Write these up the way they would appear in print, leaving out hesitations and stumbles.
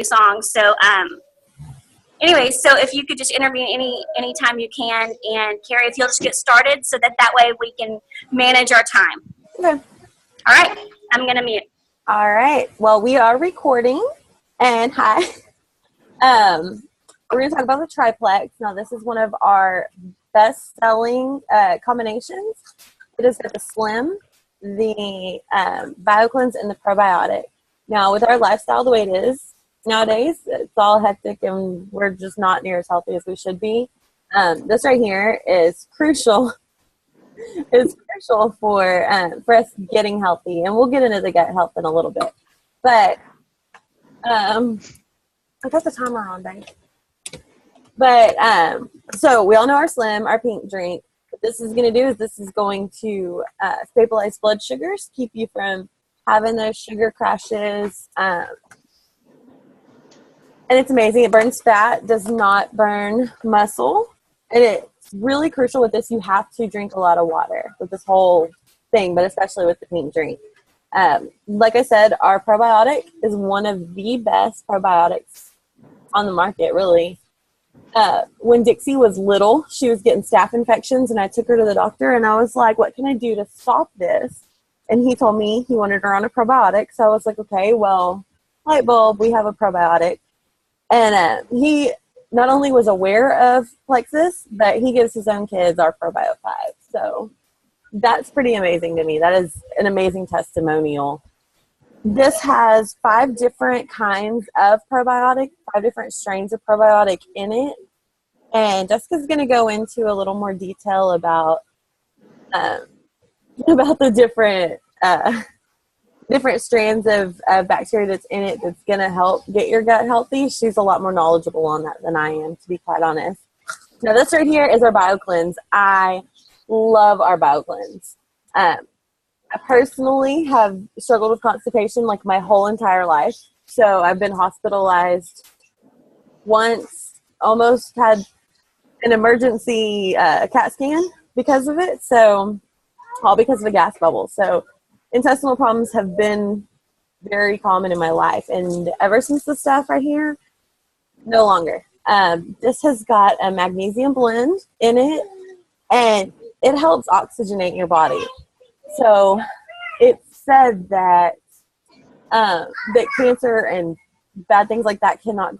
songs. So anyway, so if you could just intervene anytime you can, and Carrie, if you'll just get started so that way we can manage our time. Okay. All right, I'm going to mute. All right. Well, we are recording, and hi. We're going to talk about the Triplex. Now, this is one of our best-selling combinations. It is the Slim, the BioCleanse, and the probiotic. Now, with our lifestyle the way it is nowadays, it's all hectic, and we're just not near as healthy as we should be. This right here is crucial. It's crucial for us getting healthy, and we'll get into the gut health in a little bit. But I got the timer on, babe. But so we all know our Slim, our pink drink. What this is going to do is this is going to stabilize blood sugars, keep you from having those sugar crashes. And it's amazing. It burns fat, does not burn muscle. And it's really crucial with this. You have to drink a lot of water with this whole thing, but especially with the pink drink. Like I said, our probiotic is one of the best probiotics on the market, really. When Dixie was little, she was getting staph infections, and I took her to the doctor, and I was like, what can I do to stop this? And he told me he wanted her on a probiotic. So I was like, okay, well, light bulb, we have a probiotic. And he not only was aware of Plexus, but he gives his own kids our Probio 5. So that's pretty amazing to me. That is an amazing testimonial. This has 5 different kinds of probiotic, 5 different strains of probiotic in it. And Jessica's going to go into a little more detail about the different strands of bacteria that's in it that's going to help get your gut healthy. She's a lot more knowledgeable on that than I am, to be quite honest. Now, this right here is our BioCleanse. I love our BioCleanse. I personally have struggled with constipation like my whole entire life. So I've been hospitalized once, almost had an emergency CAT scan because of it. So all because of a gas bubble. So intestinal problems have been very common in my life. And ever since the stuff right here, no longer. This has got a magnesium blend in it, and it helps oxygenate your body. So it's said that that cancer and bad things like that cannot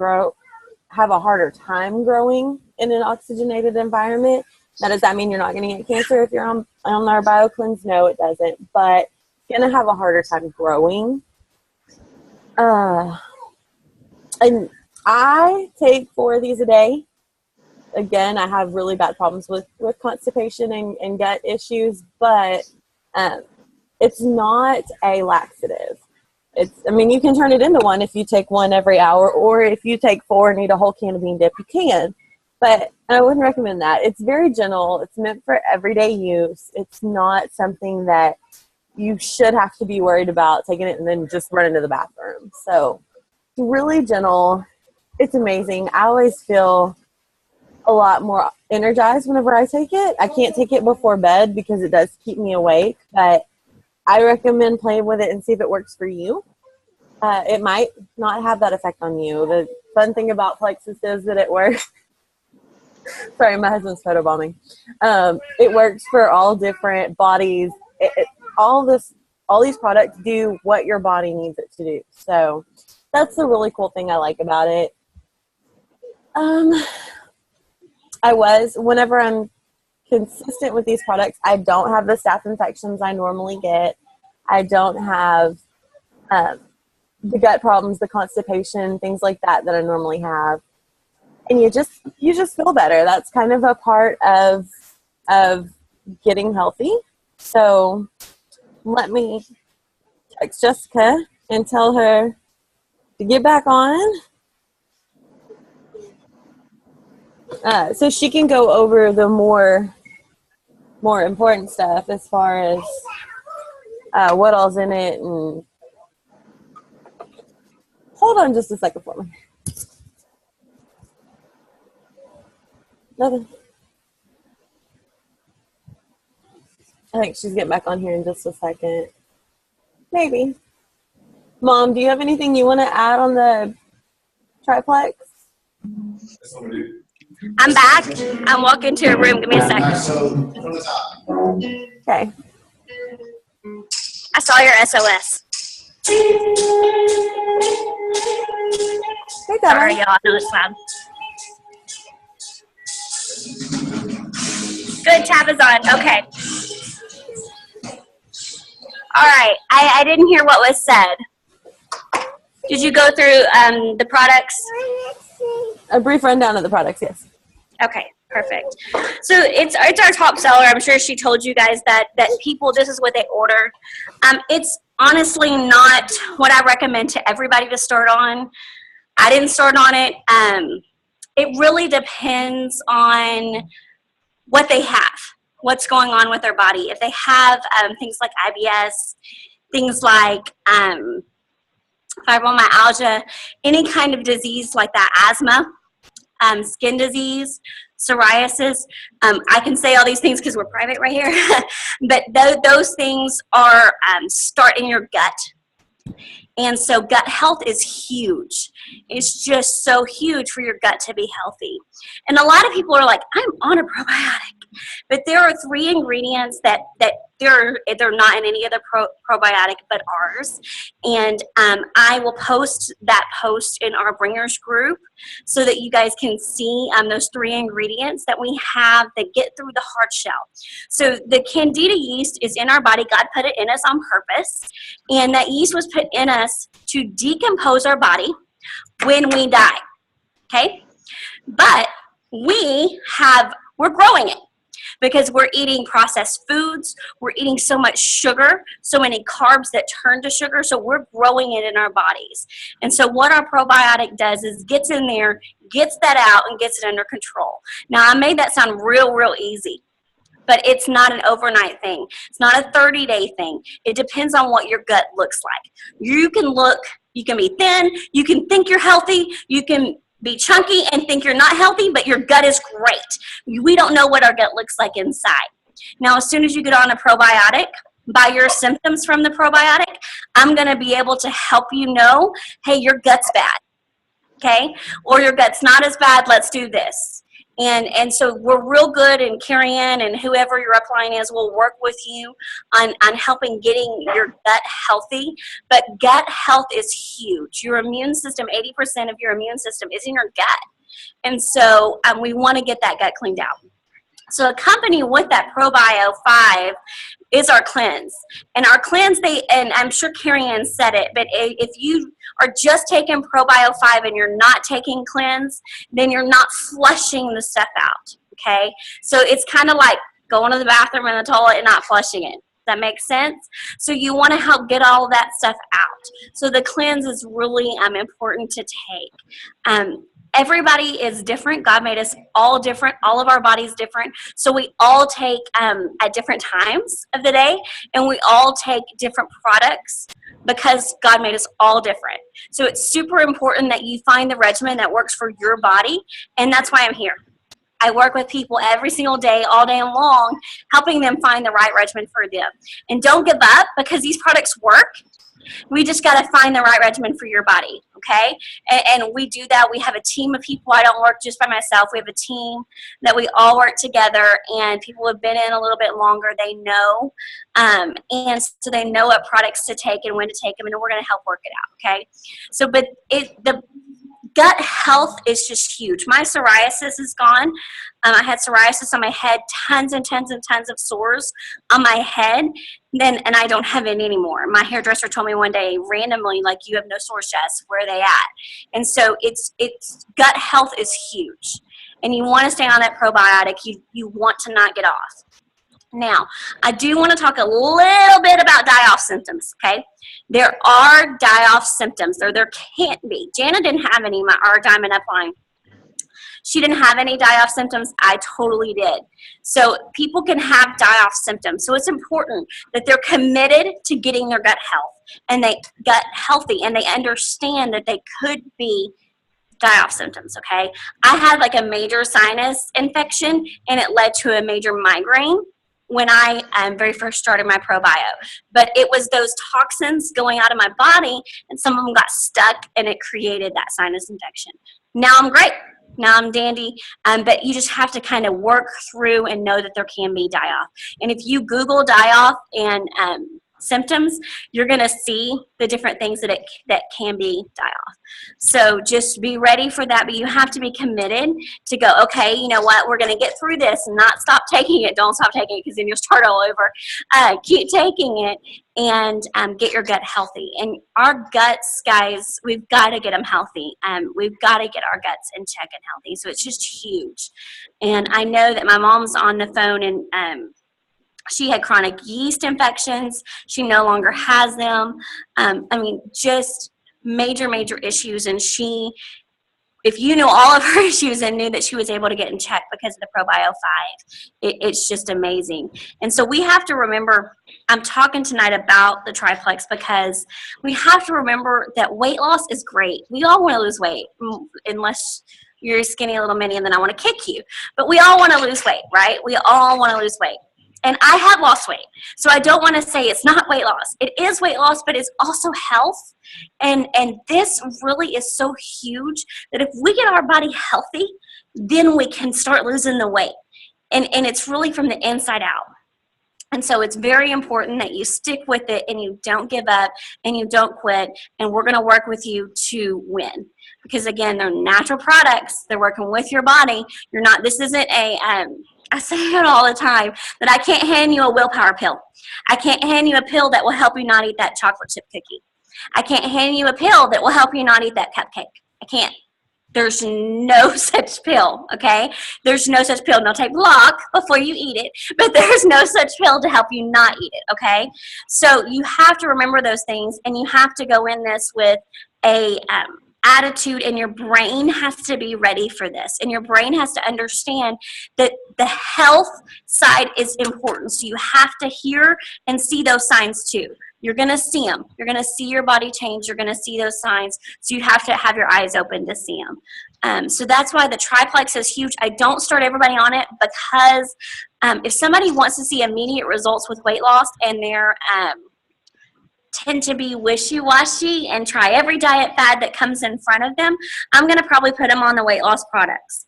have a harder time growing in an oxygenated environment. Now, does that mean you're not going to get cancer if you're on our BioCleanse? No, it doesn't. But it's going to have a harder time growing. And I take 4 of these a day. Again, I have really bad problems with constipation and gut issues, but it's not a laxative. You can turn it into one if you take 1 every hour, or if you take 4 and eat a whole can of bean dip, you can. But I wouldn't recommend that. It's very gentle. It's meant for everyday use. It's not something that you should have to be worried about taking it and then just run into the bathroom. So it's really gentle. It's amazing. I always feel a lot more energized whenever I take it. I can't take it before bed because it does keep me awake, but I recommend playing with it and see if it works for you. It might not have that effect on you. The fun thing about Plexus is that it works. Sorry, my husband's photobombing. It works for all different bodies. All these products do what your body needs it to do. So that's the really cool thing I like about it. Whenever I'm consistent with these products, I don't have the staph infections I normally get. I don't have the gut problems, the constipation, things like that I normally have. And you just feel better. That's kind of a part of getting healthy. So let me text Jessica and tell her to get back on. So she can go over the more important stuff as far as what all's in it. And hold on just a second for me. Nothing. I think she's getting back on here in just a second. Maybe. Mom, do you have anything you want to add on the Triplex? I'm back. I'm walking to a room. Give me a second. Okay. I saw your SOS. Hey, Sorry, Devin. y'all. I know it's loud. Good. Tab is on. Okay. All right. I didn't hear what was said. Did you go through the products? A brief rundown of the products, yes. Okay, perfect. So it's our top seller. I'm sure she told you guys that people, this is what they order. It's honestly not what I recommend to everybody to start on. I didn't start on it. It really depends on what they have, what's going on with their body. If they have things like IBS, things like fibromyalgia, any kind of disease like that, asthma, skin disease, psoriasis. I can say all these things because we're private right here, but those things are start in your gut. And so gut health is huge. It's just so huge for your gut to be healthy. And a lot of people are like, I'm on a probiotic. But there are 3 ingredients that they're not in any other probiotic but ours. And I will post that post in our bringers group so that you guys can see those 3 ingredients that we have that get through the hard shell. So the candida yeast is in our body. God put it in us on purpose. And that yeast was put in us to decompose our body when we die. Okay? But we're growing it. Because we're eating processed foods, we're eating so much sugar, so many carbs that turn to sugar, so we're growing it in our bodies. And so what our probiotic does is gets in there, gets that out, and gets it under control. Now, I made that sound real easy, but it's not an overnight thing. It's not a 30-day thing. It depends on what your gut looks like. You can be thin, you can think you're healthy, you can be chunky and think you're not healthy, but your gut is great. We don't know what our gut looks like inside. Now, as soon as you get on a probiotic, by your symptoms from the probiotic, I'm going to be able to help you know, hey, your gut's bad, okay? Or your gut's not as bad, let's do this. And so we're real good, and Carrie Ann and whoever your upline is will work with you on helping getting your gut healthy. But gut health is huge. Your immune system, 80% of your immune system is in your gut. And so we want to get that gut cleaned out. So accompany with that ProBio 5 is our cleanse. And our cleanse, and I'm sure Carrie Ann said it, but if you are just taking ProBio 5 and you're not taking cleanse, then you're not flushing the stuff out, okay? So it's kind of like going to the bathroom and the toilet and not flushing it. Does that make sense? So you want to help get all that stuff out. So the cleanse is really important to take. Everybody is different. God made us all different. All of our bodies different. So we all take at different times of the day, and we all take different products because God made us all different. So it's super important that you find the regimen that works for your body, and that's why I'm here. I work with people every single day, all day long, helping them find the right regimen for them. And don't give up because these products work. We just got to find the right regimen for your body, okay? And we do that. We have a team of people. I don't work just by myself. We have a team that we all work together, and people who have been in a little bit longer, they know. And so they know what products to take and when to take them, and we're going to help work it out, okay? So, but the gut health is just huge. My psoriasis is gone. I had psoriasis on my head, tons and tons and tons of sores on my head, and I don't have it anymore. My hairdresser told me one day randomly, like, you have no sores, Jess. Where are they at? And so it's gut health is huge, and you want to stay on that probiotic. You want to not get off. Now, I do want to talk a little bit about die-off symptoms, okay? There are die-off symptoms, or there can't be. Jana didn't have any, our Diamond Upline. She didn't have any die-off symptoms. I totally did. So people can have die-off symptoms. So it's important that they're committed to getting their gut health, and they gut healthy, and they understand that they could be die-off symptoms, okay? I had like a major sinus infection, and it led to a major migraine. when I very first started my ProBio. But it was those toxins going out of my body, and some of them got stuck, and it created that sinus infection. Now I'm great. Now I'm dandy. But you just have to kind of work through and know that there can be die-off. And if you Google die-off and symptoms, you're going to see the different things that can be die-off. So just be ready for that, but you have to be committed to go, okay, you know what, we're going to get through this and not stop taking it. Don't stop taking it, because then you'll start all over. Keep taking it and get your gut healthy. And our guts, guys, we've got to get them healthy. We've got to get our guts in check and healthy. So it's just huge. And I know that my mom's on the phone, and she had chronic yeast infections. She no longer has them. I mean, just major, major issues. And she, if you knew all of her issues and knew that she was able to get in check because of the ProBio 5, it's just amazing. And so we have to remember, I'm talking tonight about the Triplex because we have to remember that weight loss is great. We all want to lose weight, unless you're a skinny little mini and then I want to kick you. But we all want to lose weight, right? We all want to lose weight. And I have lost weight. So I don't want to say it's not weight loss. It is weight loss, but it's also health. And this really is so huge that if we get our body healthy, then we can start losing the weight. And it's really from the inside out. And so it's very important that you stick with it and you don't give up and you don't quit. And we're going to work with you to win. Because again, they're natural products. They're working with your body. You're not, this isn't a, I say it all the time, that I can't hand you a willpower pill. I can't hand you a pill that will help you not eat that chocolate chip cookie. I can't hand you a pill that will help you not eat that cupcake. I can't. There's no such pill, okay? There's no such pill. Now take block before you eat it, but there's no such pill to help you not eat it, okay? So you have to remember those things, and you have to go in this with a attitude, and your brain has to be ready for this, and your brain has to understand that the health side is important. So you have to hear and see those signs too. You're going to see them. You're going to see your body change. You're going to see those signs. So you have to have your eyes open to see them. So that's why the Triplex is huge. I don't start everybody on it because if somebody wants to see immediate results with weight loss and they're tend to be wishy-washy and try every diet fad that comes in front of them, I'm going to probably put them on the weight loss products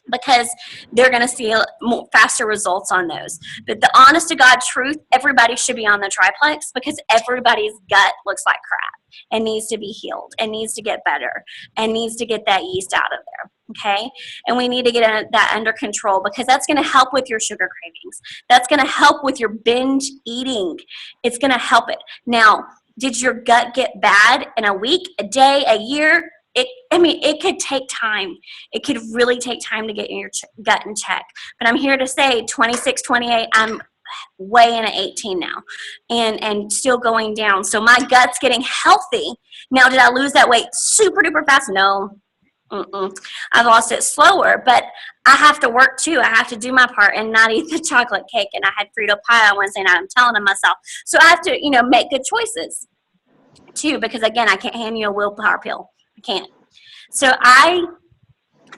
because they're going to see faster results on those. But the honest to God truth, everybody should be on the Triplex because everybody's gut looks like crap and needs to be healed and needs to get better and needs to get that yeast out of there. Okay, and we need to get that under control because that's going to help with your sugar cravings. That's going to help with your binge eating. It's going to help it. Now, did your gut get bad in a week, a day, a year? It could take time. It could really take time to get your gut in check. But I'm here to say 26, 28, I'm way in at 18 now and still going down. So my gut's getting healthy. Now, did I lose that weight super duper fast? No. I've lost it slower, but I have to work too. I have to do my part and not eat the chocolate cake. And I had Frito pie on Wednesday night. I'm telling myself. So I have to, make good choices too, because again, I can't hand you a willpower pill. I can't. So I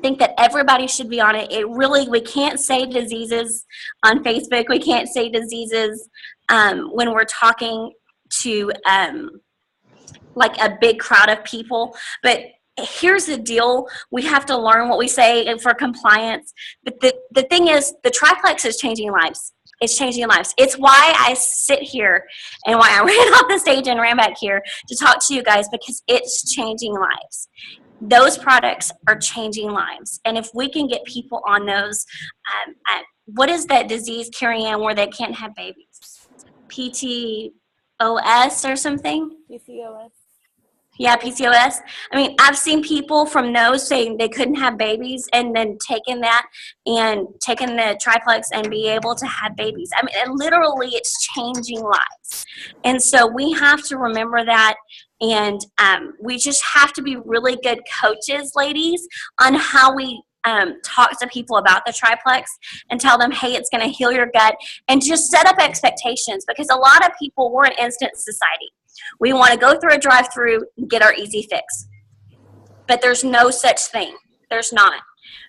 think that everybody should be on it. We can't say diseases on Facebook. We can't say diseases when we're talking to like a big crowd of people, but here's the deal. We have to learn what we say for compliance. But the thing is, the Triplex is changing lives. It's changing lives. It's why I sit here and why I ran off the stage and ran back here to talk to you guys, because it's changing lives. Those products are changing lives. And if we can get people on those, what is that disease, Carrie Ann, where they can't have babies? PTOS or something? PCOS. Yeah, PCOS. I've seen people from those saying they couldn't have babies and then taking that and taking the Triplex and be able to have babies. Literally it's changing lives. And so we have to remember that. And we just have to be really good coaches, ladies, on how we talk to people about the Triplex and tell them, hey, it's going to heal your gut, and just set up expectations, because a lot of people, we're an instant society. We want to go through a drive-through and get our easy fix. But there's no such thing. There's not.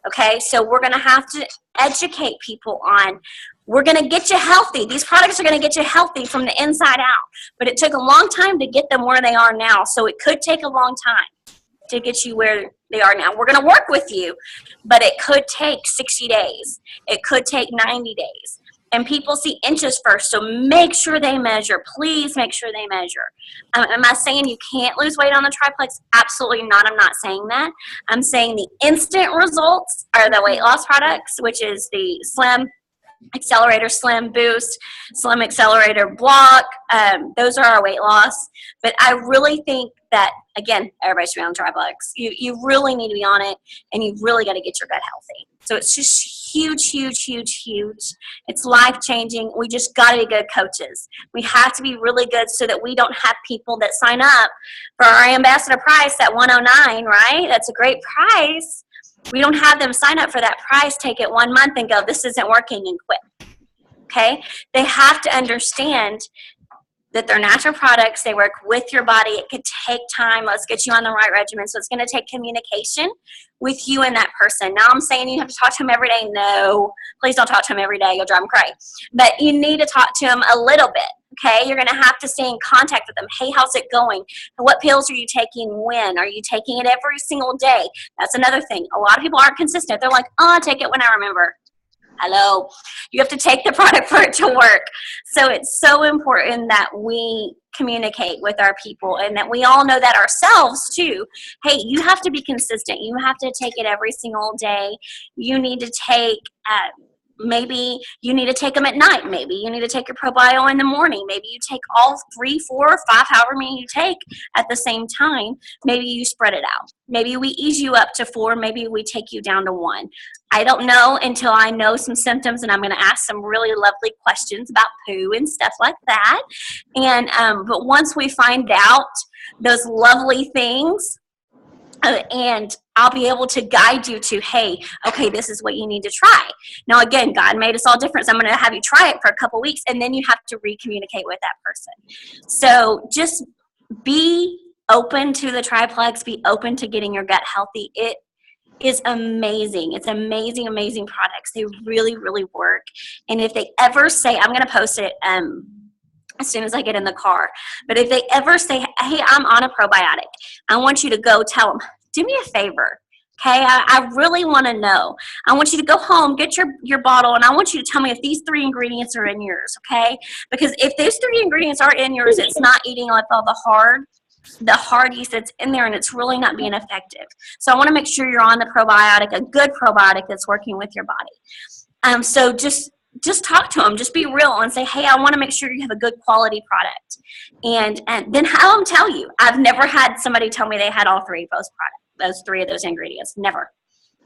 Okay, so we're going to have to educate people on, we're going to get you healthy. These products are going to get you healthy from the inside out. But it took a long time to get them where they are now. So it could take a long time to get you where they are now. We're going to work with you, but it could take 60 days. It could take 90 days. And people see inches first, so make sure they measure. Please make sure they measure. Am I saying you can't lose weight on the Triplex? Absolutely not. I'm not saying that. I'm saying the instant results are the weight loss products, which is the Slim Accelerator, Slim Boost, Slim Accelerator Block. Those are our weight loss. But I really think that, again, everybody should be on Triplex. You really need to be on it, and you really got to get your gut healthy. So it's just huge, huge, huge, huge. It's life-changing. We just got to be good coaches. We have to be really good so that we don't have people that sign up for our ambassador price at $109, right? That's a great price. We don't have them sign up for that price, take it 1 month and go, this isn't working, and quit. Okay? They have to understand that they're natural products. They work with your body. It could take time. Let's get you on the right regimen. So it's going to take communication with you and that person. Now I'm saying you have to talk to them every day. No, please don't talk to them every day. You'll drive them crazy. But you need to talk to them a little bit. Okay, you're going to have to stay in contact with them. Hey, how's it going? What pills are you taking when? Are you taking it every single day? That's another thing. A lot of people aren't consistent. They're like, oh, I take it when I remember. Hello. You have to take the product for it to work. So it's so important that we communicate with our people and that we all know that ourselves too. Hey, you have to be consistent. You have to take it every single day. You need to take maybe you need to take them at night. Maybe you need to take your probio in the morning. Maybe you take all 3, 4, 5, however many you take at the same time. Maybe you spread it out. Maybe we ease you up to 4. Maybe we take you down to 1. I don't know until I know some symptoms, and I'm going to ask some really lovely questions about poo and stuff like that. And but once we find out those lovely things, and I'll be able to guide you to, hey, okay, this is what you need to try. Now, again, God made us all different. So I'm going to have you try it for a couple weeks, and then you have to re-communicate with that person. So just be open to the Triplex. Be open to getting your gut healthy. It is amazing. It's amazing, amazing products. They really, really work. And if they ever say, I'm going to post it as soon as I get in the car. But if they ever say, hey, I'm on a probiotic, I want you to go tell them, do me a favor. Okay, I really want to know. I want you to go home, get your bottle, and I want you to tell me if these 3 ingredients are in yours, okay? Because if those 3 ingredients are in yours, it's not eating up all the hard yeast that's in there, and it's really not being effective. So I want to make sure you're on the probiotic, a good probiotic that's working with your body. So just talk to them. Just be real and say, hey, I want to make sure you have a good quality product. And then have them tell you. I've never had somebody tell me they had all 3 of those products, those 3 of those ingredients. Never.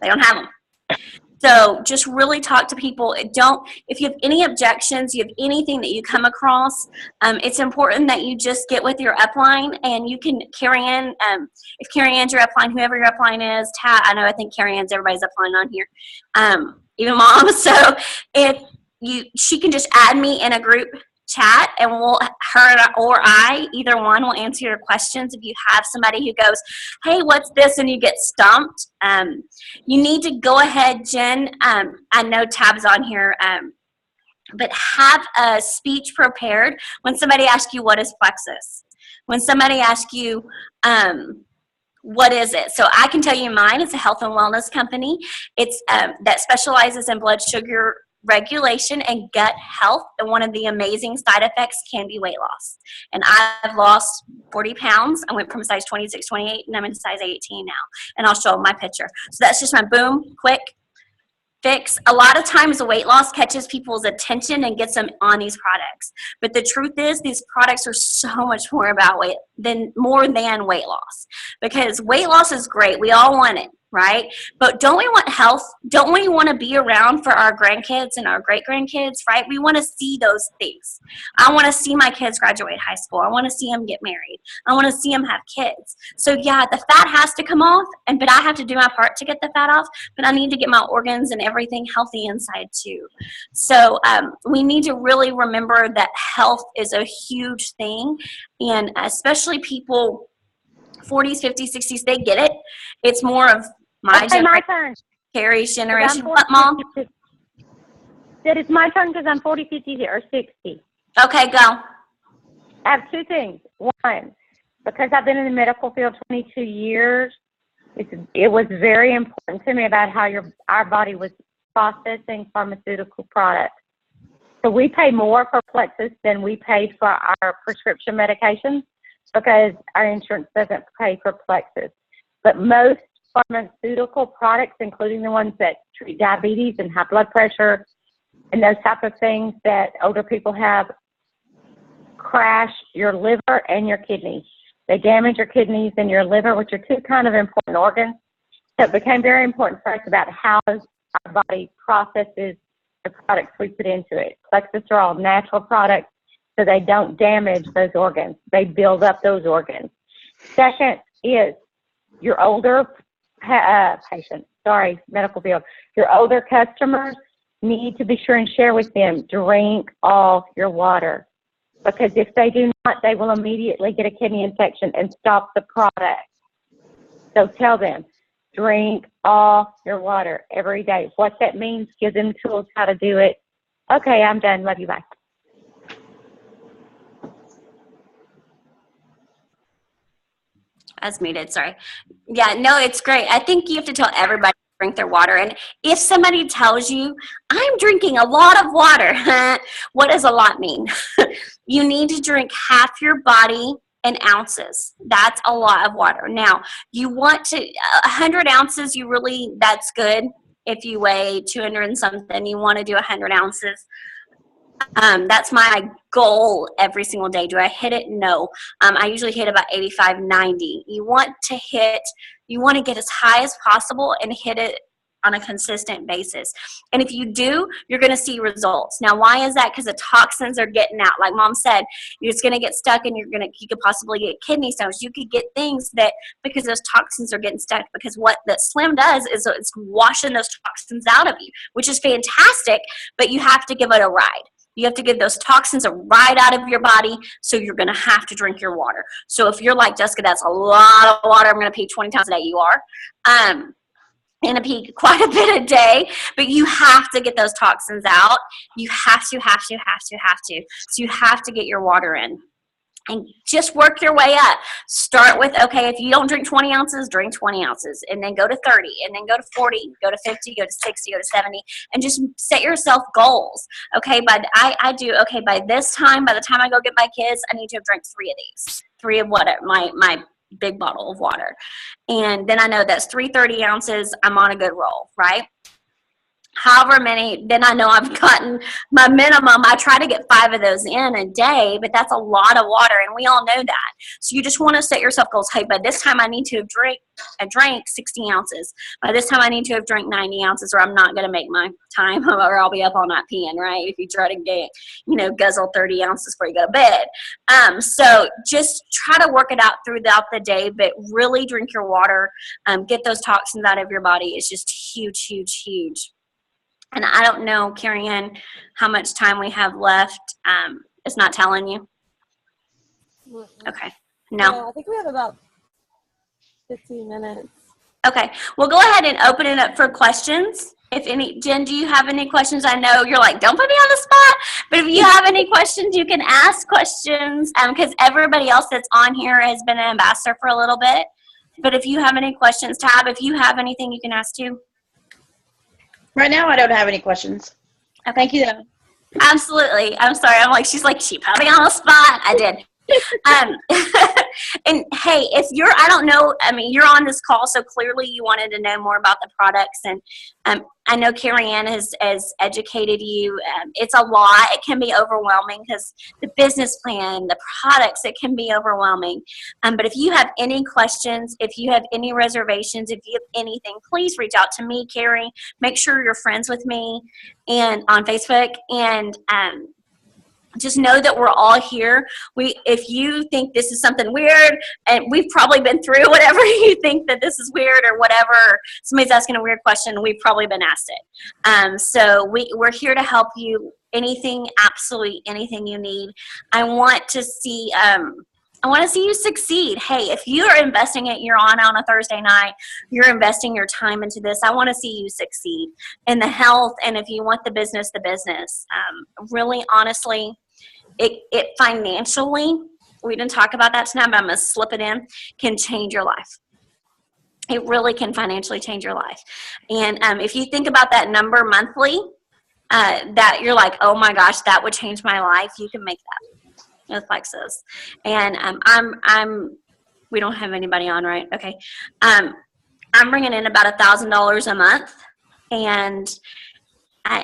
They don't have them. So just really talk to people. If you have any objections, you have anything that you come across, it's important that you just get with your upline, and you can Carrie Ann, if Carrie Ann's your upline, whoever your upline is, I think Carrie Ann's everybody's upline on here, even mom. So she can just add me in a group chat, and her or I, either one, will answer your questions. If you have somebody who goes, hey, what's this, and you get stumped, you need to go ahead, Jen. I know Tab's on here, but have a speech prepared when somebody asks you, what is Plexus? When somebody asks you, what is it? So I can tell you mine. It's a health and wellness company. It's that specializes in blood sugar regulation and gut health, and one of the amazing side effects can be weight loss. And I've lost 40 pounds. I went from size 26, 28, and I'm in size 18 now. And I'll show my picture. So that's just my boom, quick fix. A lot of times the weight loss catches people's attention and gets them on these products. But the truth is, these products are so much more about more than weight loss. Because weight loss is great. We all want it, right? But don't we want health? Don't we want to be around for our grandkids and our great-grandkids, right? We want to see those things. I want to see my kids graduate high school. I want to see them get married. I want to see them have kids. So yeah, the fat has to come off, but I have to do my part to get the fat off, but I need to get my organs and everything healthy inside too. So we need to really remember that health is a huge thing, and especially people 40s, 50s, 60s, they get it. It's more of my turn. Carrie's 'Cause generation. I'm What, Mom? 40, that it's my turn because I'm 40, 50, or 60. Okay, go. I have two things. One, because I've been in the medical field 22 years, it was very important to me about how our body was processing pharmaceutical products. So we pay more for Plexus than we pay for our prescription medications because our insurance doesn't pay for Plexus. But most pharmaceutical products, including the ones that treat diabetes and high blood pressure and those type of things that older people have, crash your liver and your kidneys. They damage your kidneys and your liver, which are two kind of important organs. So it became very important for us about how our body processes the products we put into it. Plexus are all natural products, so they don't damage those organs. They build up those organs. Second is your older patients, medical field, your older customers need to be sure and share with them, drink all your water. Because if they do not, they will immediately get a kidney infection and stop the product. So tell them, drink all your water every day. What that means, give them tools how to do it. Okay, I'm done. Love you. Bye. I was muted, sorry. Yeah, no, it's great. I think you have to tell everybody to drink their water. And if somebody tells you, I'm drinking a lot of water, what does a lot mean? You need to drink half your body in ounces. That's a lot of water. Now, you want to, 100 ounces, that's good. If you weigh 200 and something, you want to do 100 ounces. That's my goal every single day. Do I hit it? No. I usually hit about 85, 90. You want to get as high as possible and hit it on a consistent basis. And if you do, you're going to see results. Now, why is that? Because the toxins are getting out. Like Mom said, it's going to get stuck and you could possibly get kidney stones. You could get things that, because those toxins are getting stuck, because what that Slim does is it's washing those toxins out of you, which is fantastic, but you have to give it a ride. You have to give those toxins a ride out of your body, so you're going to have to drink your water. So if you're like, Jessica, that's a lot of water, I'm going to pee 20 times a day, you are. In a pee quite a bit a day, but you have to get those toxins out. You have to. So you have to get your water in. And just work your way up. Start with, okay, if you don't drink 20 ounces, drink 20 ounces. And then go to 30, and then go to 40, go to 50, go to 60, go to 70. And just set yourself goals. Okay, by this time, by the time I go get my kids, I need to have drank 3 of these. 3 of what? My big bottle of water. And then I know that's 330 ounces. I'm on a good roll, right? However many, then I know I've gotten my minimum. I try to get 5 of those in a day, but that's a lot of water, and we all know that. So you just want to set yourself goals. Hey, by this time I need to have drank 60 ounces. By this time I need to have drank 90 ounces, or I'm not going to make my time, or I'll be up all night peeing, right? If you try to get, guzzle 30 ounces before you go to bed. So just try to work it out throughout the day, but really drink your water. Get those toxins out of your body. It's just huge, huge, huge. And I don't know, Carrie Ann, how much time we have left. It's not telling you? Okay. No. Yeah, I think we have about 15 minutes. Okay. Well, go ahead and open it up for questions. If any, Jen, do you have any questions? I know you're like, don't put me on the spot. But if you have any questions, you can ask questions, because everybody else that's on here has been an ambassador for a little bit. But if you have any questions, Tab, if you have anything, you can ask too. Right now, I don't have any questions. Okay. Thank you, though. Absolutely. I'm sorry. She's like, she put me on the spot. I did. And hey, if I don't know, you're on this call, so clearly you wanted to know more about the products. And I know Carrie Ann has educated you. It's a lot. It can be overwhelming because the business plan, the products, it can be overwhelming. But if you have any questions, if you have any reservations, if you have anything, please reach out to me, Carrie. Make sure you're friends with me and on Facebook. And just know that we're all here. If you think this is something weird, and we've probably been through whatever you think that this is weird or whatever, somebody's asking a weird question, we've probably been asked it. So we're here to help you. Anything, absolutely anything you need. I want to see I want to see you succeed. Hey, if you're investing it, you're on a Thursday night, you're investing your time into this, I want to see you succeed in the health, and if you want the business. Really, honestly, it financially, we didn't talk about that tonight, but I'm going to slip it in, can change your life. It really can financially change your life. And if you think about that number monthly, that you're like, oh my gosh, that would change my life, you can make that with Plexus. And we don't have anybody on, right? Okay. I'm bringing in about $1,000 a month, and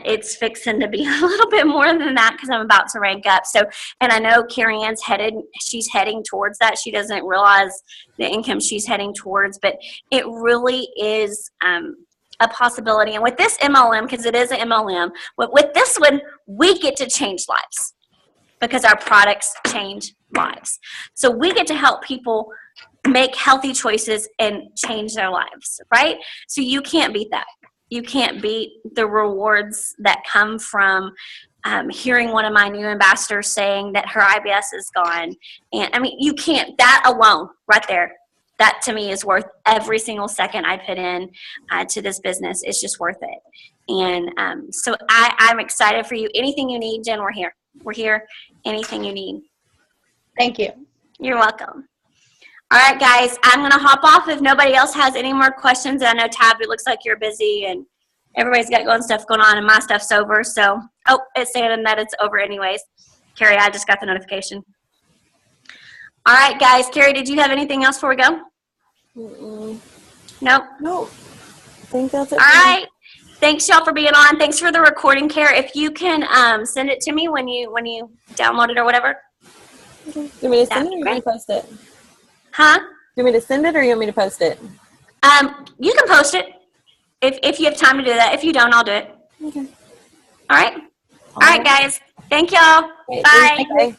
it's fixing to be a little bit more than that because I'm about to rank up. So, and I know Carrie Ann's she's heading towards that. She doesn't realize the income she's heading towards, but it really is a possibility. And with this MLM, because it is an MLM, with this one, we get to change lives because our products change lives. So we get to help people make healthy choices and change their lives, right? So you can't beat that. You can't beat the rewards that come from hearing one of my new ambassadors saying that her IBS is gone. And I mean, you can't, that alone right there, that to me is worth every single second I put in to this business. It's just worth it. And so I'm excited for you. Anything you need, Jen, we're here. We're here. Anything you need. Thank you. You're welcome. All right, guys, I'm going to hop off if nobody else has any more questions. I know, Tab, it looks like you're busy and everybody's got stuff going on and my stuff's over. So, oh, it's saying that it's over anyways. Carrie, I just got the notification. All right, guys. Carrie, did you have anything else before we go? Nope. No. I think that's it. All right. Thanks, y'all, for being on. Thanks for the recording, Carrie. If you can send it to me when you download it or whatever. Okay. You want me to send it or you want me to post it? Huh? You want me to send it or you want me to post it? You can post it if you have time to do that. If you don't, I'll do it. Okay. All right. All right, guys. Thank y'all. Great. Bye. Bye.